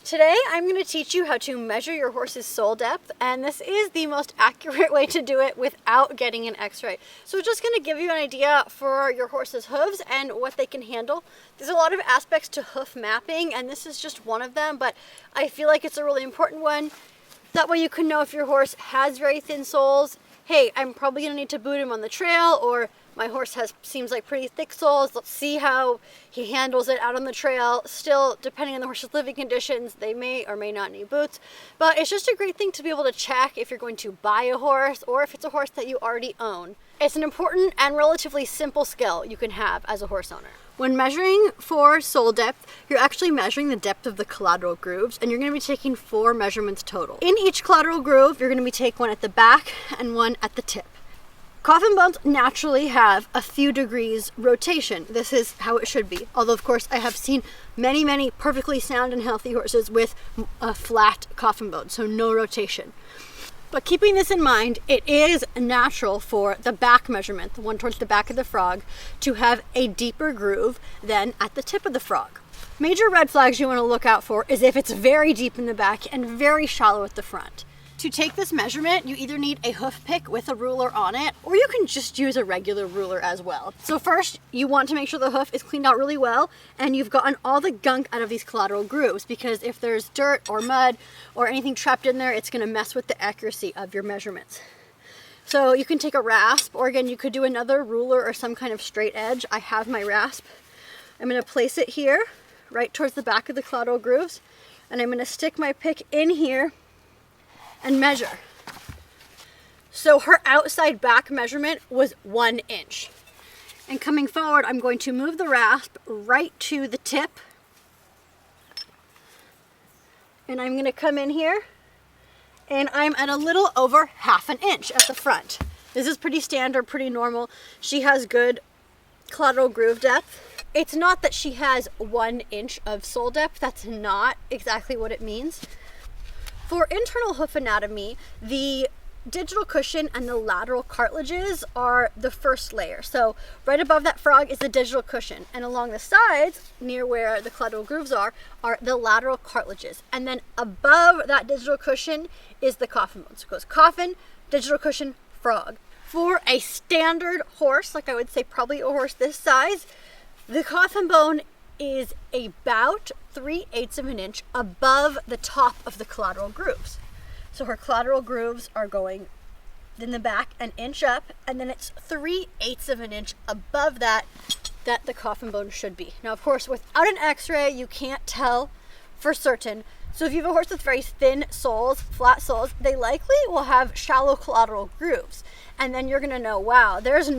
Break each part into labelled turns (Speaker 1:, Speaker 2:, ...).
Speaker 1: Today I'm going to teach you how to measure your horse's sole depth, and this is the most accurate way to do it without getting an x-ray. So just going to give you an idea for your horse's hooves and what they can handle. There's a lot of aspects to hoof mapping, and this is just one of them, but I feel like it's a really important one. That way you can know if your horse has very thin soles. Hey, I'm probably going to need to boot him on the trail, or my horse seems like pretty thick soles. Let's see how he handles it out on the trail. Still, depending on the horse's living conditions, they may or may not need boots. But it's just a great thing to be able to check if you're going to buy a horse or if it's a horse that you already own. It's an important and relatively simple skill you can have as a horse owner. When measuring for sole depth, you're actually measuring the depth of the collateral grooves, and you're going to be taking 4 measurements total. In each collateral groove, you're going to be taking one at the back and one at the tip. Coffin bones naturally have a few degrees rotation. This is how it should be. Although, of course, I have seen many perfectly sound and healthy horses with a flat coffin bone, so no rotation. But keeping this in mind, it is natural for the back measurement, the one towards the back of the frog, to have a deeper groove than at the tip of the frog. Major red flags you want to look out for is if it's very deep in the back and very shallow at the front. To take this measurement, you either need a hoof pick with a ruler on it, or you can just use a regular ruler as well. So first, you want to make sure the hoof is cleaned out really well, and you've gotten all the gunk out of these collateral grooves, because if there's dirt or mud or anything trapped in there, it's going to mess with the accuracy of your measurements. So you can take a rasp, or again, you could do another ruler or some kind of straight edge. I have my rasp. I'm going to place it here, right towards the back of the collateral grooves, and I'm going to stick my pick in here and measure. So her outside back measurement was 1 inch. And coming forward, I'm going to move the rasp right to the tip. And I'm going to come in here, and I'm at a little over 1/2 inch at the front. This is pretty standard, pretty normal. She has good collateral groove depth. It's not that she has 1 inch of sole depth. That's not exactly what it means. For internal hoof anatomy, the digital cushion and the lateral cartilages are the first layer. So right above that frog is the digital cushion, and along the sides, near where the collateral grooves are the lateral cartilages. And then above that digital cushion is the coffin bone. So it goes coffin, digital cushion, frog. For a standard horse, like I would say probably a horse this size, the coffin bone is about 3/8 of an inch above the top of the collateral grooves. So her collateral grooves are going in the back an inch up, and then it's 3/8 of an inch above that the coffin bone should be. Now, of course, without an x-ray, you can't tell for certain. So if you have a horse with very thin soles, flat soles, they likely will have shallow collateral grooves. And then you're gonna know, wow, there's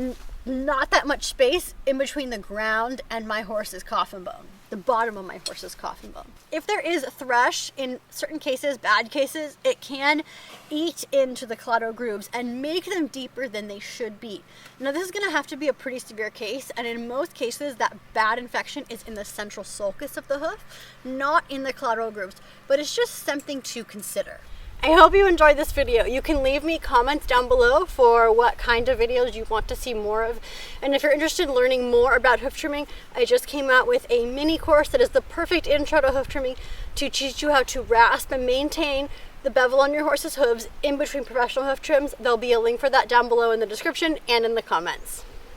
Speaker 1: not that much space in between the ground and my horse's coffin bone, the bottom of my horse's coffin bone. If there is thrush, in certain cases, bad cases, it can eat into the collateral grooves and make them deeper than they should be. Now, this is going to have to be a pretty severe case, and in most cases, that bad infection is in the central sulcus of the hoof, not in the collateral grooves, but it's just something to consider. I hope you enjoyed this video. You can leave me comments down below for what kind of videos you want to see more of. And if you're interested in learning more about hoof trimming, I just came out with a mini course that is the perfect intro to hoof trimming to teach you how to rasp and maintain the bevel on your horse's hooves in between professional hoof trims. There'll be a link for that down below in the description and in the comments.